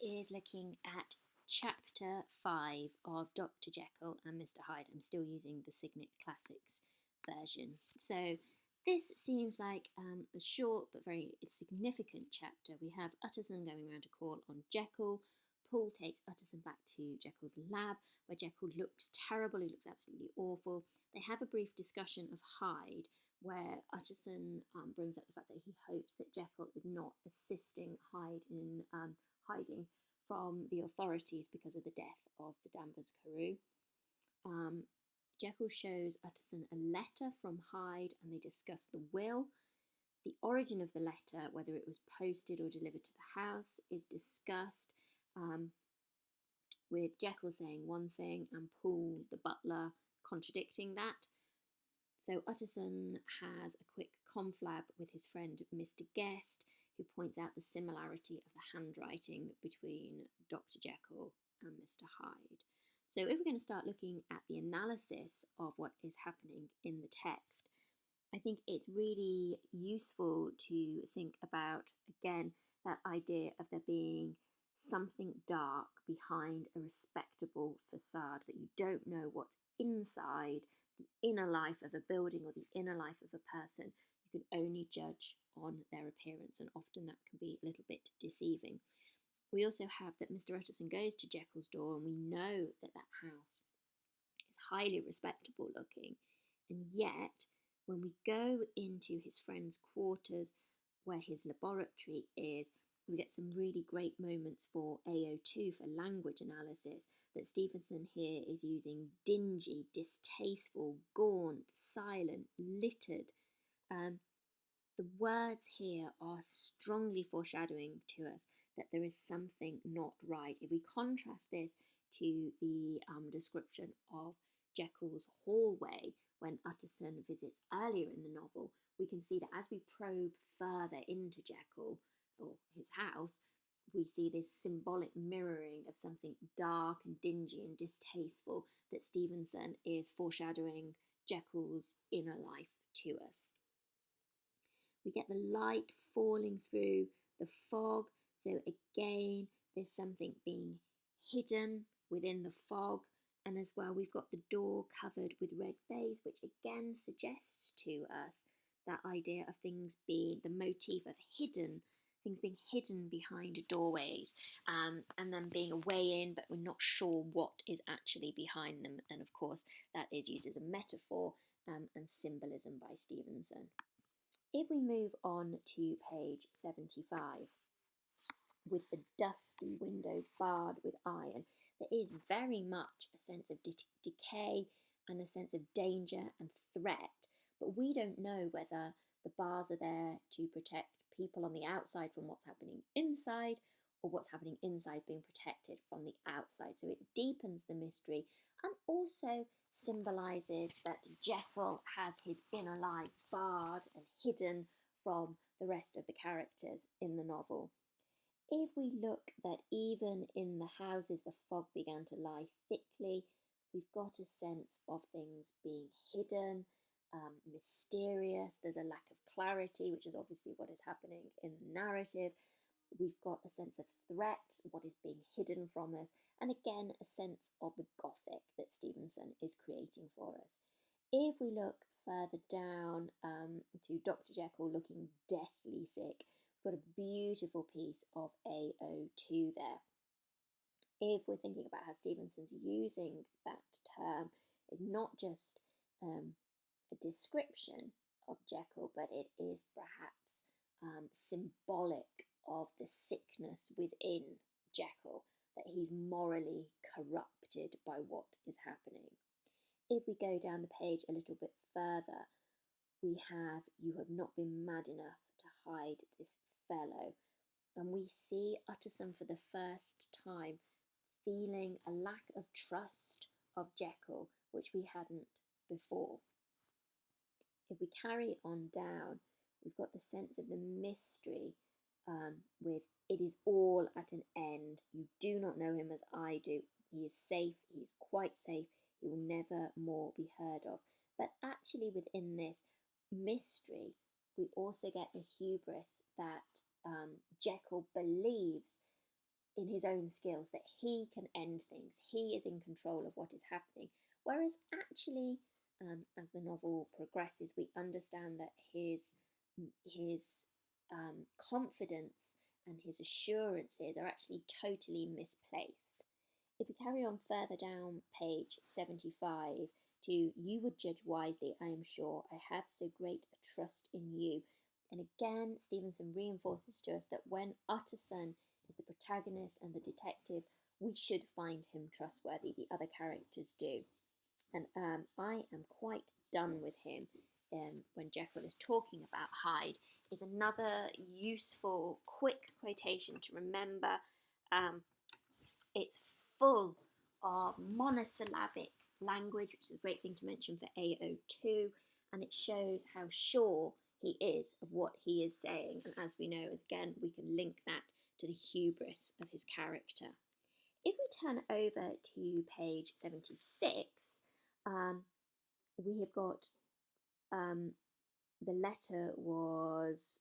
is looking at chapter 5 of Dr. Jekyll and Mr. Hyde. I'm still using the Signet Classics version. So this seems like a short but very significant chapter. We have Utterson going around to call on Jekyll. Paul takes Utterson back to Jekyll's lab, where Jekyll looks terrible, he looks absolutely awful. They have a brief discussion of Hyde, where Utterson brings up the fact that he hopes that Jekyll is not assisting Hyde in hiding from the authorities because of the death of Sir Danvers Carew. Jekyll shows Utterson a letter from Hyde and they discuss the will. The origin of the letter, whether it was posted or delivered to the house, is discussed, with Jekyll saying one thing and Paul, the butler, contradicting that. So Utterson has a quick conflab with his friend Mr. Guest, who points out the similarity of the handwriting between Dr. Jekyll and Mr. Hyde. So if we're going to start looking at the analysis of what is happening in the text, I think it's really useful to think about, again, that idea of there being something dark behind a respectable facade, that you don't know what's inside the inner life of a building or the inner life of a person. You can only judge on their appearance, and often that can be a little bit deceiving. We also have that Mr. Utterson goes to Jekyll's door, and we know that that house is highly respectable looking, and yet when we go into his friend's quarters where his laboratory is, we get some really great moments for AO2 for language analysis, that Stevenson here is using dingy, distasteful, gaunt, silent, littered. The words here are strongly foreshadowing to us that there is something not right. If we contrast this to the description of Jekyll's hallway when Utterson visits earlier in the novel, we can see that as we probe further into Jekyll, or his house, we see this symbolic mirroring of something dark and dingy and distasteful, that Stevenson is foreshadowing Jekyll's inner life to us. We get the light falling through the fog, so again there's something being hidden within the fog, and as well we've got the door covered with red baize, which again suggests to us that idea of things being, the motif of hidden, things being hidden behind doorways, and then being a way in, but we're not sure what is actually behind them. And of course, that is used as a metaphor and symbolism by Stevenson. If we move on to page 75, with the dusty windows barred with iron, there is very much a sense of decay and a sense of danger and threat, but we don't know whether the bars are there to protect people on the outside from what's happening inside, or what's happening inside being protected from the outside. So it deepens the mystery and also symbolises that Jekyll has his inner life barred and hidden from the rest of the characters in the novel. If we look that even in the houses the fog began to lie thickly, we've got a sense of things being hidden, mysterious. There's a lack of clarity, which is obviously what is happening in the narrative. We've got a sense of threat, what is being hidden from us, and again a sense of the Gothic that Stevenson is creating for us. If we look further down to Dr. Jekyll looking deathly sick, we've got a beautiful piece of AO2 there. If we're thinking about how Stevenson's using that term, it's not just a description of Jekyll, but it is perhaps symbolic of the sickness within Jekyll, that he's morally corrupted by what is happening. If we go down the page a little bit further, we have "You have not been mad enough to hide this fellow," and we see Utterson for the first time feeling a lack of trust of Jekyll, which we hadn't before. If we carry on down, we've got the sense of the mystery with "It is all at an end. You do not know him as I do. He is safe. He is quite safe. He will never more be heard of." But actually within this mystery, we also get the hubris that Jekyll believes in his own skills, that he can end things, he is in control of what is happening. Whereas actually, as the novel progresses, we understand that his confidence and his assurances are actually totally misplaced. If we carry on further down page 75 to "You would judge wisely, I am sure. I have so great a trust in you." And again, Stevenson reinforces to us that when Utterson is the protagonist and the detective, we should find him trustworthy. The other characters do. And I am quite done with him when Jekyll is talking about Hyde, is another useful, quick quotation to remember. Um, it's full of monosyllabic language, which is a great thing to mention for AO2, and it shows how sure he is of what he is saying. And as we know, again, we can link that to the hubris of his character. If we turn over to page 76, we have got the letter was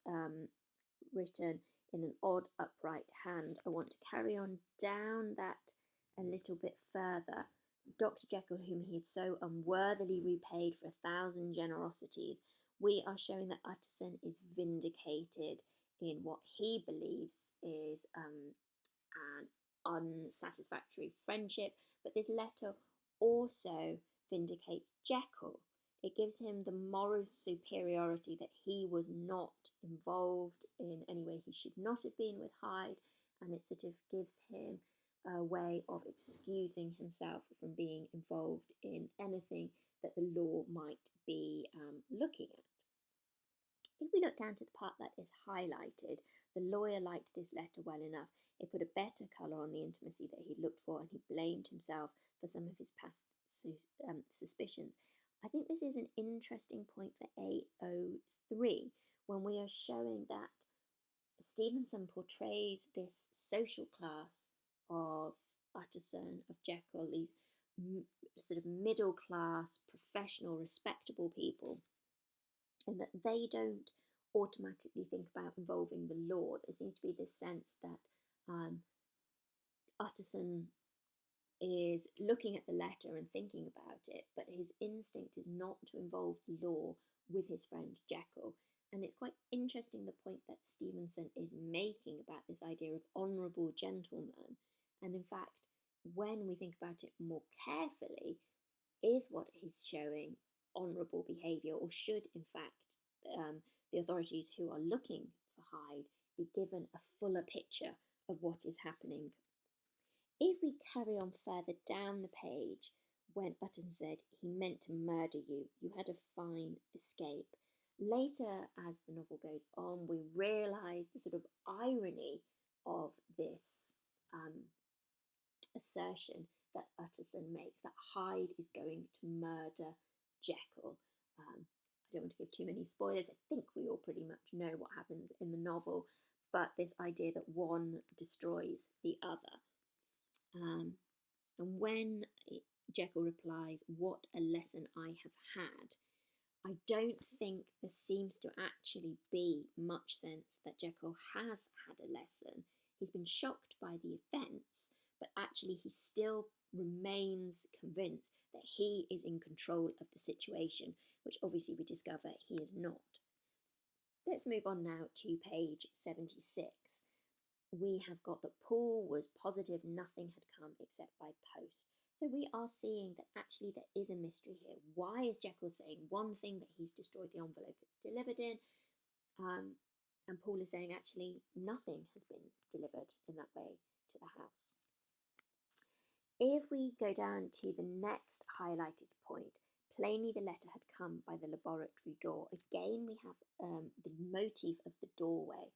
written in an odd upright hand. I want to carry on down that a little bit further. Dr. Jekyll, whom he had so unworthily repaid for 1,000 generosities, we are showing that Utterson is vindicated in what he believes is an unsatisfactory friendship, but this letter also vindicates Jekyll. It gives him the moral superiority that he was not involved in any way he should not have been with Hyde, and it sort of gives him a way of excusing himself from being involved in anything that the law might be looking at. If we look down to the part that is highlighted, the lawyer liked this letter well enough. It put a better colour on the intimacy that he'd looked for, and he blamed himself for some of his past suspicions. I think this is an interesting point for AO3, when we are showing that Stevenson portrays this social class of Utterson, of Jekyll, these sort of middle class, professional, respectable people, and that they don't automatically think about involving the law. There seems to be this sense that Utterson is looking at the letter and thinking about it, but his instinct is not to involve the law with his friend Jekyll. And it's quite interesting the point that Stevenson is making about this idea of honourable gentlemen. And in fact, when we think about it more carefully, is what he's showing honourable behaviour, or should in fact the authorities who are looking for Hyde be given a fuller picture of what is happening? If we carry on further down the page, when Utterson said he meant to murder you, you had a fine escape. Later, as the novel goes on, we realise the sort of irony of this assertion that Utterson makes, that Hyde is going to murder Jekyll. I don't want to give too many spoilers. I think we all pretty much know what happens in the novel, but this idea that one destroys the other. And when Jekyll replies, "What a lesson I have had," I don't think there seems to actually be much sense that Jekyll has had a lesson. He's been shocked by the events, but actually he still remains convinced that he is in control of the situation, which obviously we discover he is not. Let's move on now to page 76. We have got that Paul was positive nothing had come except by post. So we are seeing that actually there is a mystery here. Why is Jekyll saying one thing, that he's destroyed the envelope it's delivered in, and Paul is saying actually nothing has been delivered in that way to the house? If we go down to the next highlighted point, plainly the letter had come by the laboratory door. Again, we have the motif of the doorway.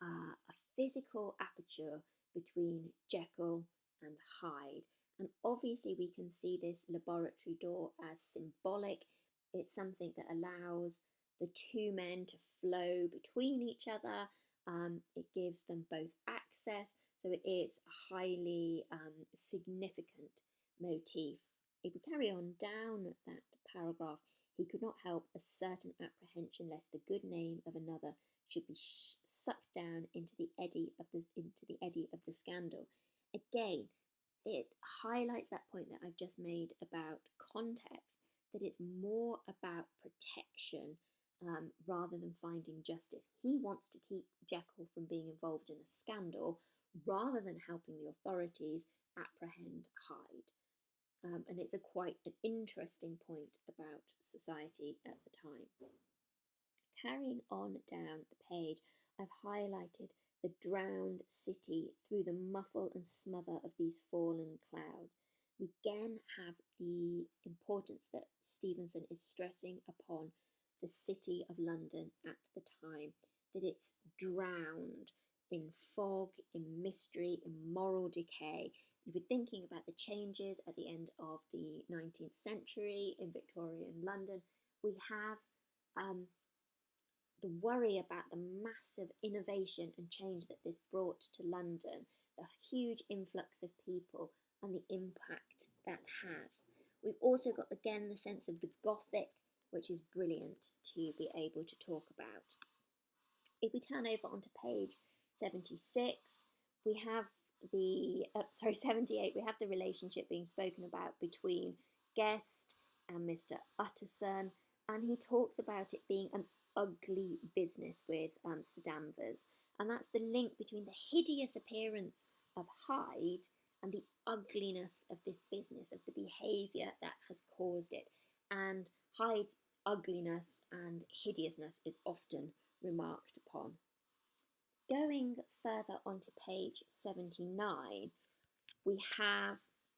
A physical aperture between Jekyll and Hyde. And obviously we can see this laboratory door as symbolic. It's something that allows the two men to flow between each other. It gives them both access, so it is a highly significant motif. If we carry on down that paragraph, he could not help a certain apprehension lest the good name of another should be sucked down into the eddy of the scandal. Again, it highlights that point that I've just made about context, that it's more about protection rather than finding justice. He wants to keep Jekyll from being involved in a scandal rather than helping the authorities apprehend Hyde. And it's a quite an interesting point about society at the time. Carrying on down the page, I've highlighted the drowned city through the muffle and smother of these fallen clouds. We again have the importance that Stevenson is stressing upon the city of London at the time, that it's drowned in fog, in mystery, in moral decay. If we're thinking about the changes at the end of the 19th century in Victorian London, we have the worry about the massive innovation and change that this brought to London, the huge influx of people and the impact that has. We've also got again the sense of the Gothic, which is brilliant to be able to talk about. If we turn over onto page 76, we have the 78, we have the relationship being spoken about between Guest and Mr. Utterson, and he talks about it being an ugly business with Sir Danvers, and that's the link between the hideous appearance of Hyde and the ugliness of this business, of the behaviour that has caused it. And Hyde's ugliness and hideousness is often remarked upon. Going further onto page 79, we have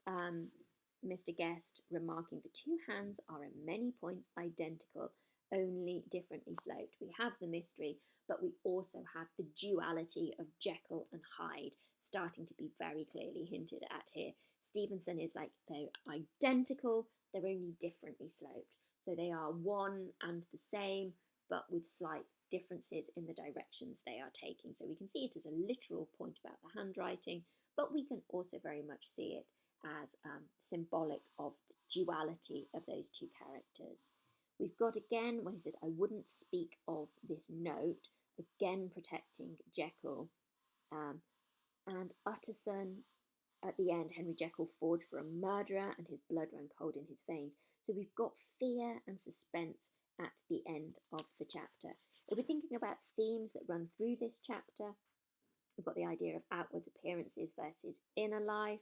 Mr. Guest remarking the two hands are in many points identical, only differently sloped. We have the mystery, but we also have the duality of Jekyll and Hyde starting to be very clearly hinted at here. Stevenson is like, they're identical, they're only differently sloped. So they are one and the same, but with slight differences in the directions they are taking. So we can see it as a literal point about the handwriting, but we can also very much see it as symbolic of the duality of those two characters. We've got again, when he said, I wouldn't speak of this note, again protecting Jekyll. And Utterson, at the end, Henry Jekyll forged for a murderer and his blood ran cold in his veins. So we've got fear and suspense at the end of the chapter. If we're thinking about themes that run through this chapter, we've got the idea of outward appearances versus inner life.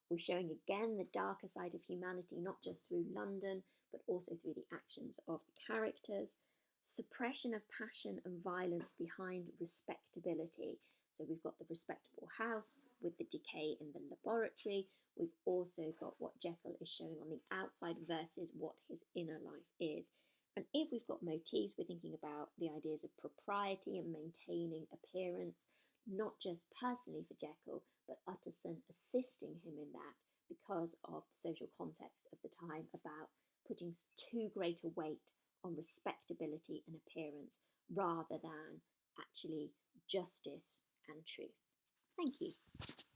We're showing again the darker side of humanity, not just through London, but also through the actions of the characters. Suppression of passion and violence behind respectability. So we've got the respectable house with the decay in the laboratory. We've also got what Jekyll is showing on the outside versus what his inner life is. And if we've got motifs, we're thinking about the ideas of propriety and maintaining appearance, not just personally for Jekyll, but Utterson assisting him in that because of the social context of the time about putting too great a weight on respectability and appearance rather than actually justice and truth. Thank you.